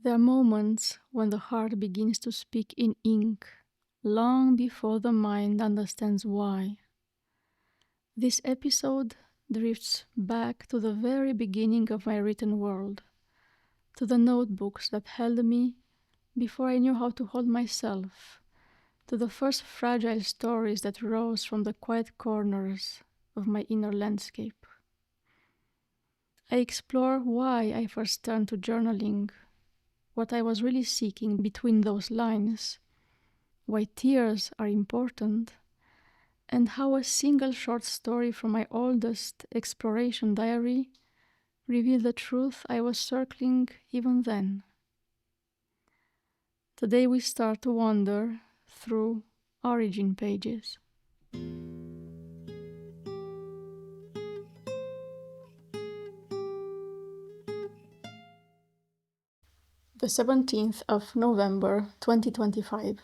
There are moments when the heart begins to speak in ink, long before the mind understands why. This episode drifts back to the very beginning of my written world, to the notebooks that held me before I knew how to hold myself, to the first fragile stories that rose from the quiet corners of my inner landscape. I explore why I first turned to journaling, what I was really seeking between those lines, why tears are important, and how a single short story from my oldest exploration diary revealed the truth I was circling even then. Today we start to wander through origin pages. The 17th of November 2025.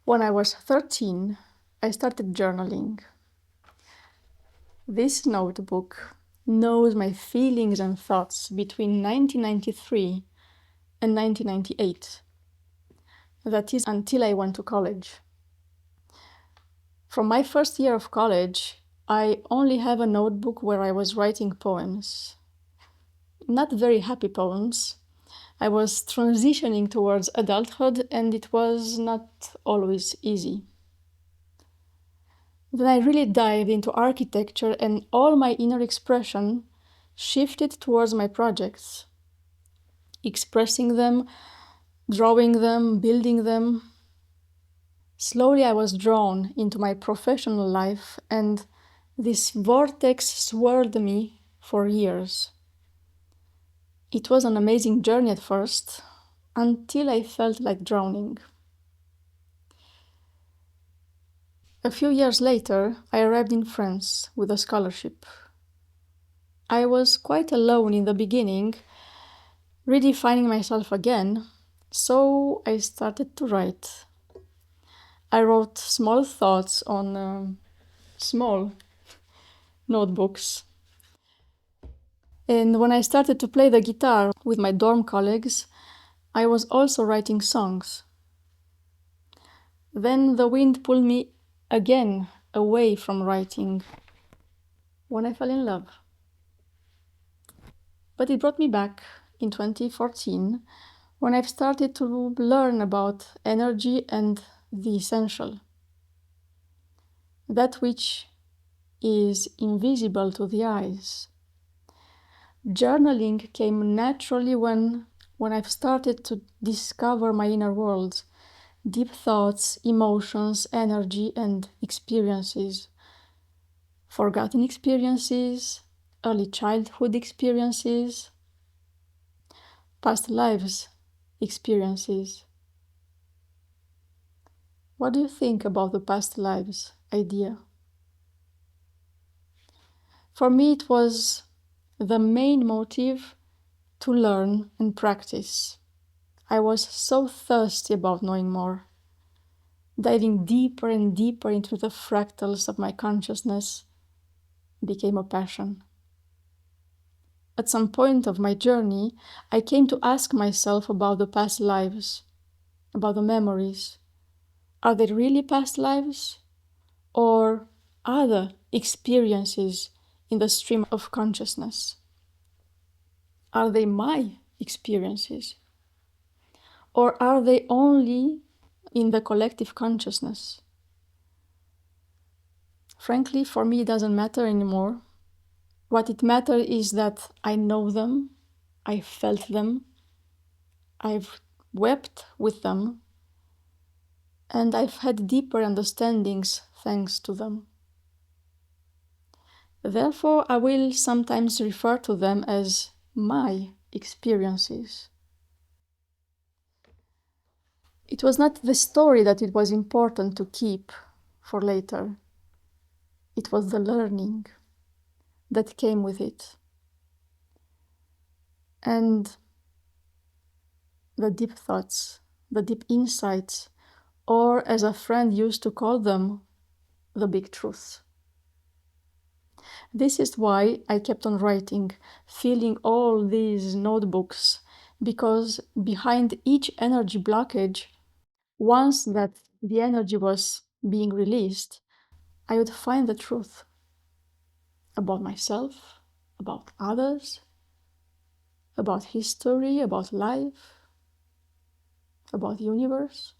When I was 13, I started journaling. This notebook knows my feelings and thoughts between 1993 and 1998. That is, until I went to college. From my first year of college, I only have a notebook where I was writing poems. Not very happy poems. I was transitioning towards adulthood, and it was not always easy. Then I really dived into architecture, and all my inner expression shifted towards my projects, expressing them, drawing them, building them. Slowly I was drawn into my professional life, and this vortex swirled me for years. It was an amazing journey at first, until I felt like drowning. A few years later, I arrived in France with a scholarship. I was quite alone in the beginning, redefining myself again, so I started to write. I wrote small thoughts on small notebooks. And when I started to play the guitar with my dorm colleagues, I was also writing songs. Then the wind pulled me again away from writing when I fell in love. But it brought me back in 2014 when I've started to learn about energy and the essential. That which is invisible to the eyes. Journaling came naturally when I've started to discover my inner world, deep thoughts, emotions, energy, and experiences. Forgotten experiences, early childhood experiences, past lives experiences. What do you think about the past lives idea? For me, it was the main motive to learn and practice. I was so thirsty about knowing more, diving deeper and deeper into the fractals of my consciousness became a passion. At some point of my journey, I came to ask myself about the past lives, about the memories. Are they really past lives? Or other experiences in the stream of consciousness? Are they my experiences? Or are they only in the collective consciousness? Frankly, for me, it doesn't matter anymore. What it matters is that I know them, I felt them, I've wept with them, and I've had deeper understandings thanks to them. Therefore, I will sometimes refer to them as my experiences. It was not the story that it was important to keep for later. It was the learning that came with it. And the deep thoughts, the deep insights, or as a friend used to call them, the big truths. This is why I kept on writing, filling all these notebooks, because behind each energy blockage, once that the energy was being released, I would find the truth about myself, about others, about history, about life, about the universe.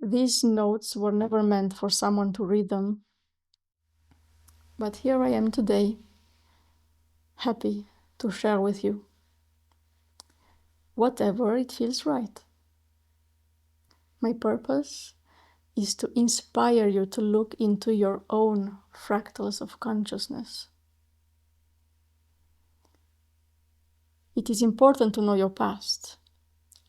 These notes were never meant for someone to read them, but here I am today, happy to share with you whatever it feels right. My purpose is to inspire you to look into your own fractals of consciousness. It is important to know your past,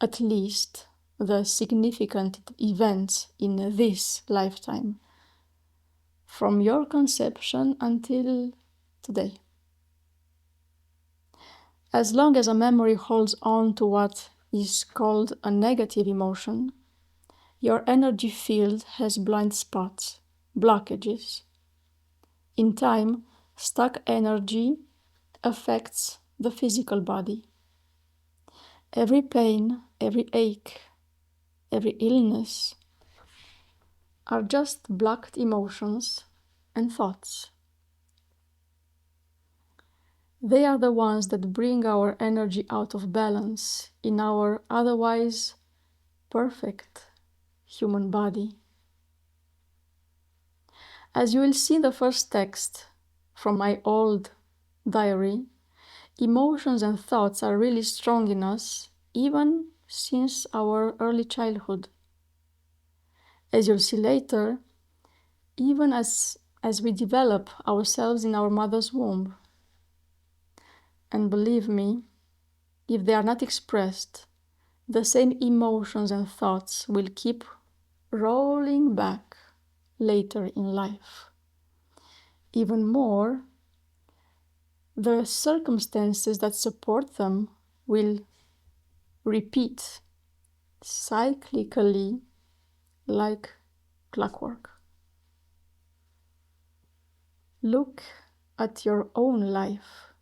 at least the significant events in this lifetime, from your conception until today. As long as a memory holds on to what is called a negative emotion, your energy field has blind spots, blockages. In time, stuck energy affects the physical body. Every pain, every ache, every illness are just blocked emotions and thoughts. They are the ones that bring our energy out of balance in our otherwise perfect human body. As you will see in the first text from my old diary, emotions and thoughts are really strong in us, even since our early childhood. As you'll see later, even as we develop ourselves in our mother's womb. And believe me, if they are not expressed, the same emotions and thoughts will keep rolling back later in life. Even more, the circumstances that support them will repeat cyclically like clockwork. Look at your own life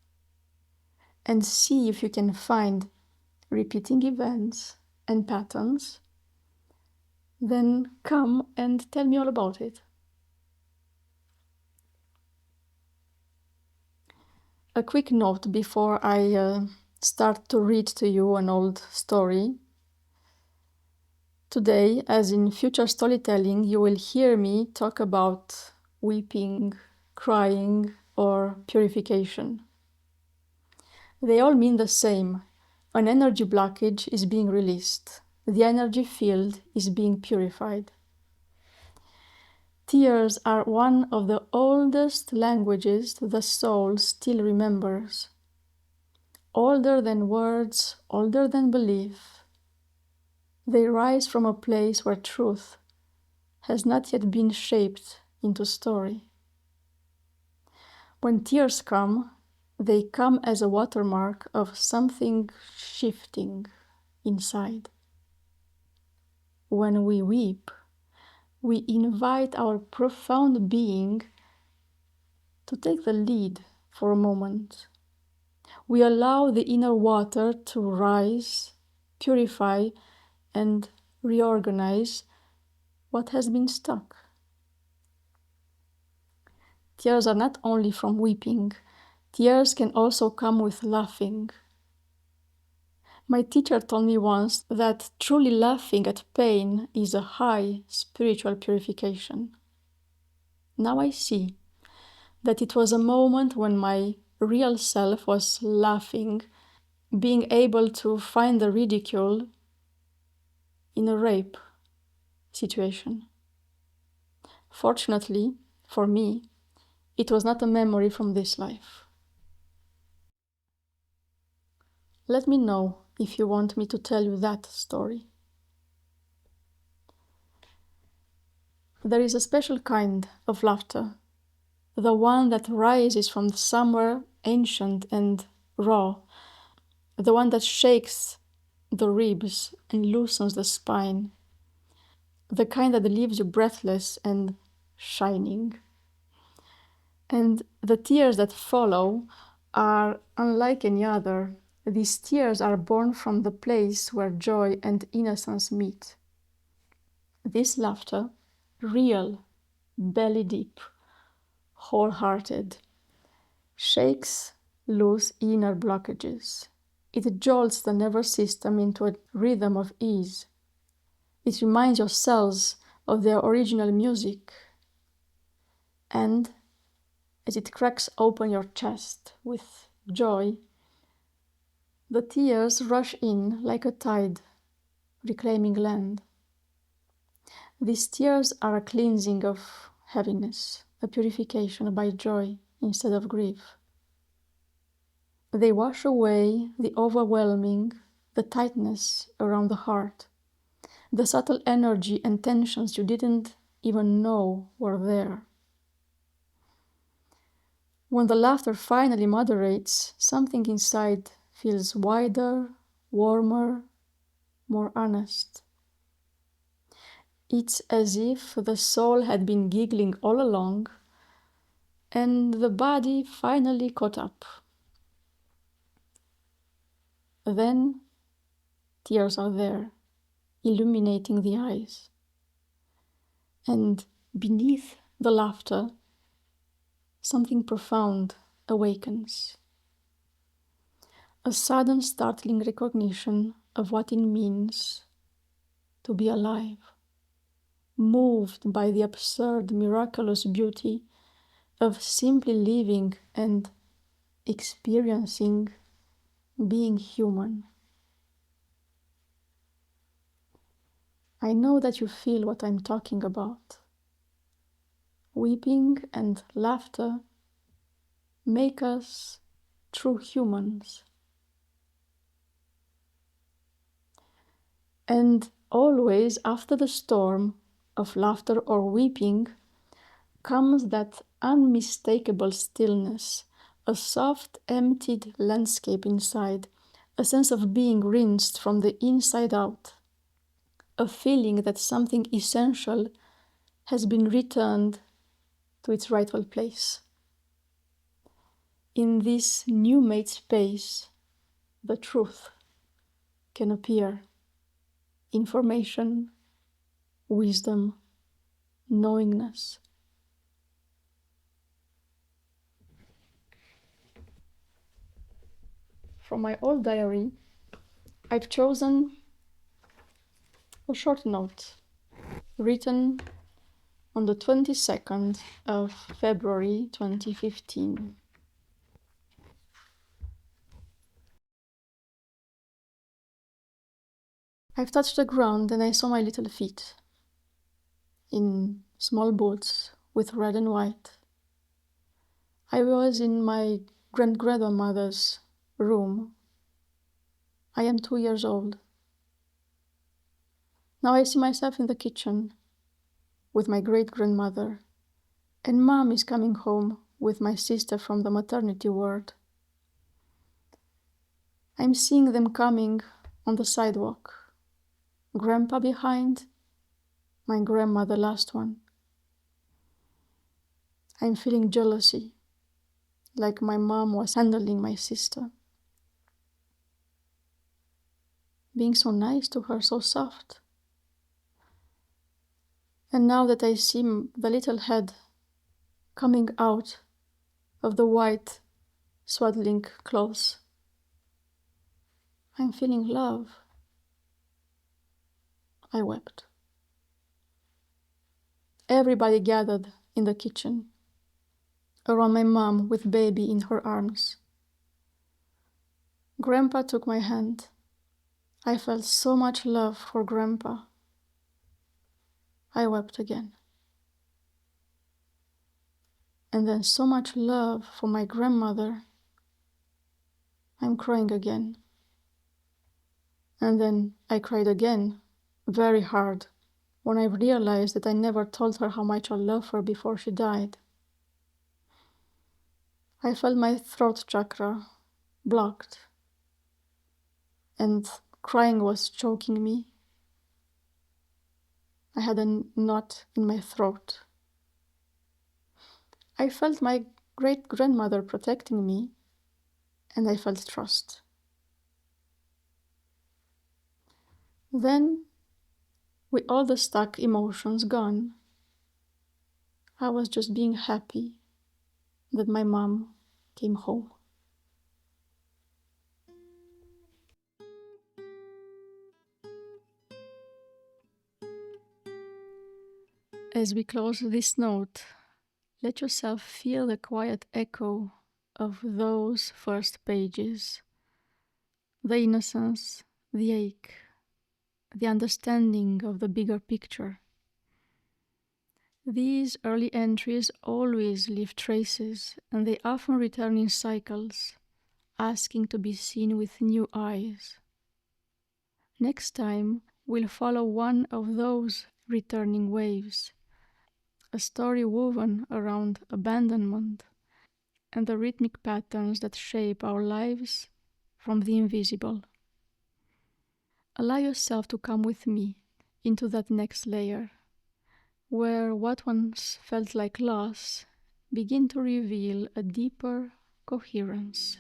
and see if you can find repeating events and patterns. Then come and tell me all about it. A quick note before I start to read to you an old story. Today, as in future storytelling, you will hear me talk about weeping, crying, or purification. They all mean the same. An energy blockage is being released. The energy field is being purified. Tears are one of the oldest languages the soul still remembers. Older than words, older than belief. They rise from a place where truth has not yet been shaped into story. When tears come, they come as a watermark of something shifting inside. When we weep, we invite our profound being to take the lead for a moment. We allow the inner water to rise, purify, and reorganize what has been stuck. Tears are not only from weeping, tears can also come with laughing. My teacher told me once that truly laughing at pain is a high spiritual purification. Now I see that it was a moment when my real self was laughing, being able to find the ridicule in a rape situation. Fortunately, for me, it was not a memory from this life. Let me know if you want me to tell you that story. There is a special kind of laughter, the one that rises from somewhere ancient and raw, the one that shakes the ribs and loosens the spine, the kind that leaves you breathless and shining. And the tears that follow are unlike any other. These tears are born from the place where joy and innocence meet. This laughter, real, belly deep, wholehearted, shakes loose inner blockages. It jolts the nervous system into a rhythm of ease. It reminds your cells of their original music. And as it cracks open your chest with joy, the tears rush in like a tide, reclaiming land. These tears are a cleansing of heaviness, a purification by joy instead of grief. They wash away the overwhelming, the tightness around the heart, the subtle energy and tensions you didn't even know were there. When the laughter finally moderates, something inside feels wider, warmer, more honest. It's as if the soul had been giggling all along and the body finally caught up. Then tears are there, illuminating the eyes. And beneath the laughter, something profound awakens. A sudden startling recognition of what it means to be alive, moved by the absurd, miraculous beauty of simply living and experiencing being human. I know that you feel what I'm talking about. Weeping and laughter make us true humans. And always after the storm of laughter or weeping comes that unmistakable stillness, a soft, emptied landscape inside, a sense of being rinsed from the inside out, a feeling that something essential has been returned to its rightful place. In this new made space, the truth can appear. Information, wisdom, knowingness. From my old diary, I've chosen a short note written on the 22nd of February 2015. I've touched the ground and I saw my little feet in small boots with red and white. I was in my grandmother's room. I am 2 years old. Now I see myself in the kitchen with my great-grandmother, and Mom is coming home with my sister from the maternity ward. I'm seeing them coming on the sidewalk. Grandpa behind, my grandmother last one. I'm feeling jealousy, like my mom was handling my sister. Being so nice to her, so soft. And now that I see the little head coming out of the white swaddling clothes, I'm feeling love. I wept. Everybody gathered in the kitchen, around my mom with baby in her arms. Grandpa took my hand. I felt so much love for Grandpa. I wept again. And then so much love for my grandmother. I'm crying again. And then I cried again, very hard, when I realized that I never told her how much I love her before she died. I felt my throat chakra blocked, and crying was choking me. I had a knot in my throat. I felt my great-grandmother protecting me, and I felt trust. Then, with all the stuck emotions gone, I was just being happy that my mom came home. As we close this note, let yourself feel the quiet echo of those first pages. The innocence, the ache, the understanding of the bigger picture. These early entries always leave traces, and they often return in cycles, asking to be seen with new eyes. Next time, we'll follow one of those returning waves, a story woven around abandonment and the rhythmic patterns that shape our lives from the invisible. Allow yourself to come with me into that next layer, where what once felt like loss begin to reveal a deeper coherence.